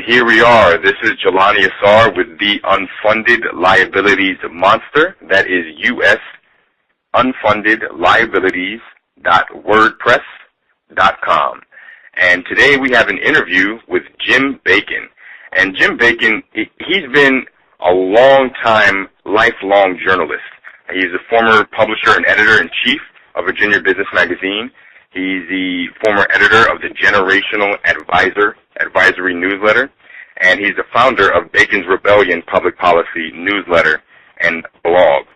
here we are. This is Jelani Asar with the Unfunded Liabilities Monster. That is USUnfundedliabilities.wordpress.com. And today we have an interview with Jim Bacon. And Jim Bacon, he's been a lifelong journalist. He's a former publisher and editor-in-chief of Virginia Business Magazine. He's the former editor of the Generational Advisory newsletter, and he's the founder of Bacon's Rebellion public policy newsletter and blog.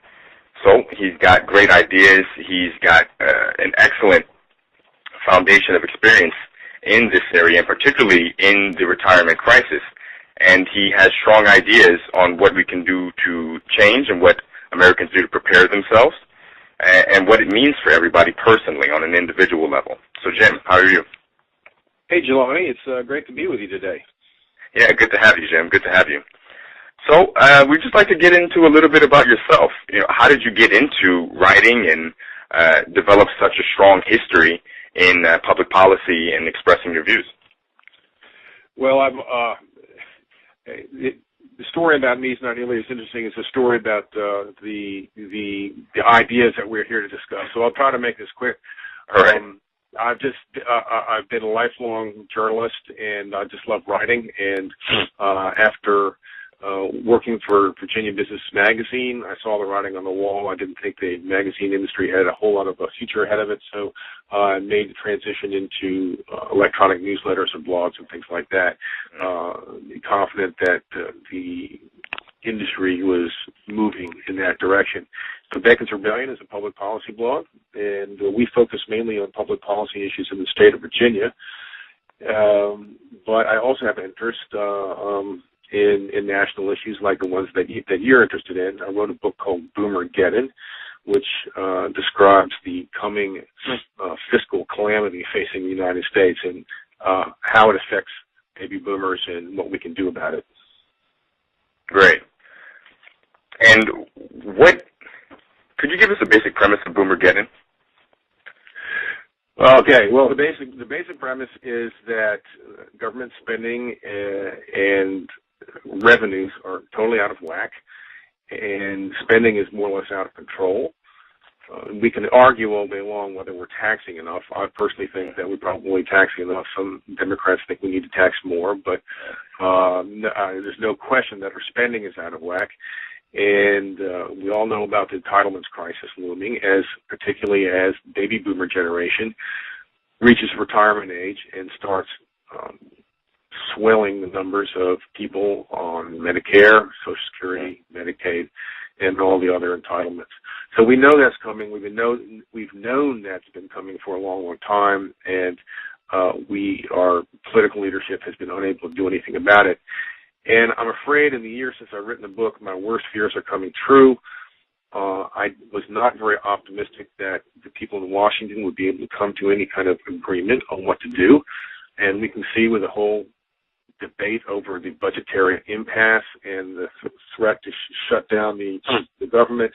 So he's got great ideas. He's got an excellent foundation of experience in this area, and particularly in the retirement crisis. And he has strong ideas on what we can do to change and what Americans do to prepare themselves, and what it means for everybody personally on an individual level. So, Jim, how are you? Hey, Jelani. It's great to be with you today. Yeah, good to have you, Jim. Good to have you. So, we'd just like to get into a little bit about yourself. How did you get into writing and develop such a strong history in public policy and expressing your views? Well, the story about me is not nearly as interesting as the story about the ideas that we're here to discuss. So I'll try to make this quick. All right. I've been a lifelong journalist, and I just love writing. And after working for Virginia Business Magazine, I saw the writing on the wall. I didn't think the magazine industry had a whole lot of a future ahead of it, so I made the transition into electronic newsletters and blogs and things like that, confident that the industry was moving in that direction. So Bacon's Rebellion is a public policy blog, and we focus mainly on public policy issues in the state of Virginia. But I also have an interest in national issues like the ones that you're interested in. I wrote a book called Boomergeddon, which describes the coming fiscal calamity facing the United States and how it affects baby boomers and what we can do about it. Great. And could you give us a basic premise of Boomergeddon? Okay. Well, the basic premise is that government spending and revenues are totally out of whack, and spending is more or less out of control. We can argue all day long whether we're taxing enough. I personally think that we're probably taxing enough. Some Democrats think we need to tax more, but there's no question that our spending is out of whack. And we all know about the entitlements crisis looming, particularly as baby boomer generation reaches retirement age and starts swelling the numbers of people on Medicare, Social Security, Medicaid, and all the other entitlements. So we know that's coming. We've known that's been coming for a long, long time, and our political leadership has been unable to do anything about it. And I'm afraid in the years since I've written the book, my worst fears are coming true. I was not very optimistic that the people in Washington would be able to come to any kind of agreement on what to do. And we can see with the whole debate over the budgetary impasse and the threat to shut down the government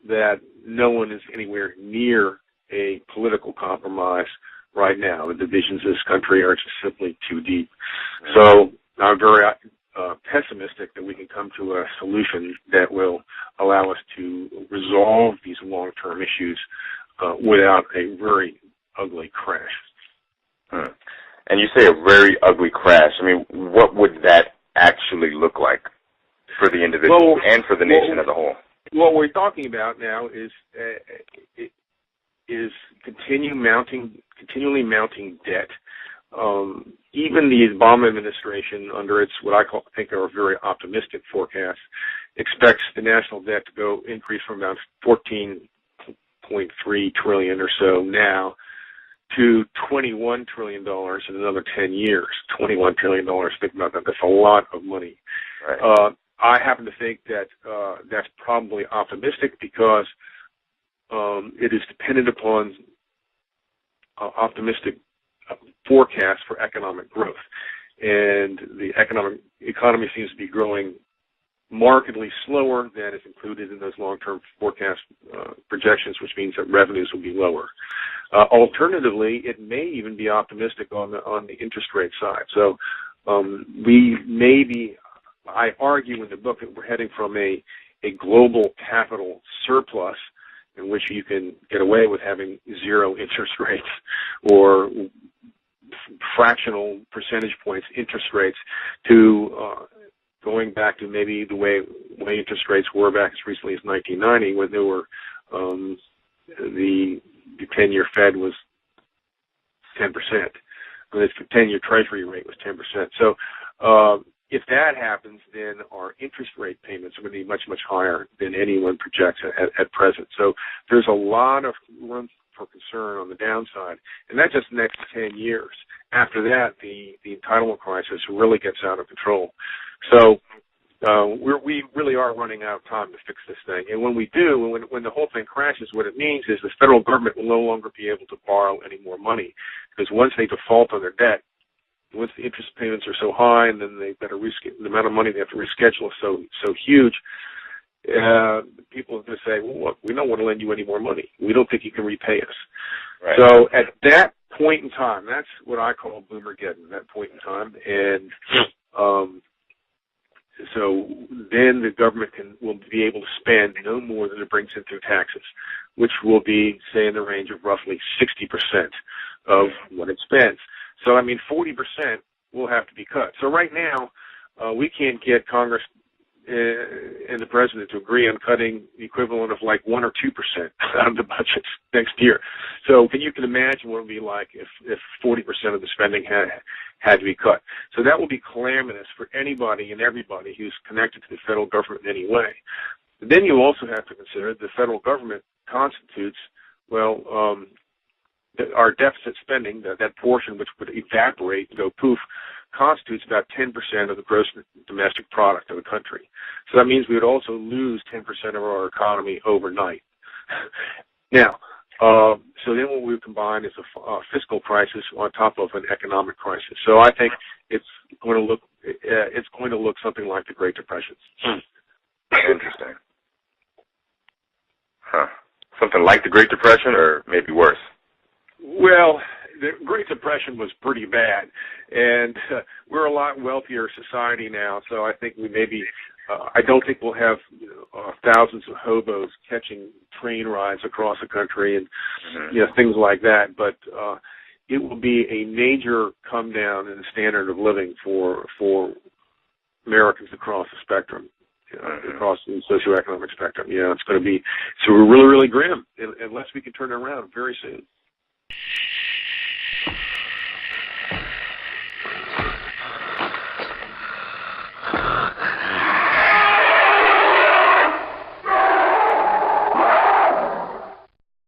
that no one is anywhere near a political compromise right now. The divisions of this country are just simply too deep. So I'm very pessimistic that we can come to a solution that will allow us to resolve these long-term issues without a very ugly crash. And you say a very ugly crash. I mean, what would that actually look like for the individual and for the nation as a whole? What we're talking about now is continually mounting debt. Even the Obama administration, under its what I think are very optimistic forecasts, expects the national debt to increase from about $14.3 trillion or so now to $21 trillion in another 10 years. $21 trillion, think about that. That's a lot of money. Right. I happen to think that that's probably optimistic because it is dependent upon optimistic forecasts for economic growth. And the economy seems to be growing markedly slower than is included in those long-term forecast projections, which means that revenues will be lower. Alternatively, it may even be optimistic on the interest rate side. So I argue in the book that we're heading from a global capital surplus in which you can get away with having zero interest rates or fractional percentage points interest rates to going back to maybe the way interest rates were back as recently as 1990 when there were the 10-year Fed was 10%. The 10-year Treasury rate was 10%. So if that happens, then our interest rate payments are going to be much, much higher than anyone projects at present. So there's a lot of room for concern on the downside, and that's just the next 10 years. After that, the entitlement crisis really gets out of control. So we really are running out of time to fix this thing. And when we do, when the whole thing crashes, what it means is the federal government will no longer be able to borrow any more money, because once they default on their debt, once the interest payments are so high, and then they've got to the amount of money they have to reschedule is so huge, people are going to say, well, look, we don't want to lend you any more money. We don't think you can repay us. Right. So at that point in time, that's what I call Boomergeddon, that point in time. And so then the government will be able to spend no more than it brings in through taxes, which will be, say, in the range of roughly 60% of what it spends. So, 40% will have to be cut. So right now, we can't get Congress and the president to agree on cutting the equivalent of like 1 or 2% out of the budget next year. So you can imagine what it would be like if 40% of the spending had to be cut. So that will be calamitous for anybody and everybody who's connected to the federal government in any way. But then you also have to consider the federal government constitutes, our deficit spending, that portion which would evaporate and go poof, constitutes about 10% of the gross domestic product of the country. So that means we would also lose 10% of our economy overnight. Now, so then what we would combine is a fiscal crisis on top of an economic crisis. So I think it's going to look something like the Great Depression. Interesting. Huh. Something like the Great Depression, or maybe worse? Well, the Great Depression was pretty bad, and we're a lot wealthier society now, so I think we maybe, I don't think we'll have thousands of hobos catching train rides across the country and things like that, but it will be a major come down in the standard of living for Americans across the spectrum. Across the socioeconomic spectrum. It's going to be really, really grim unless we can turn it around very soon.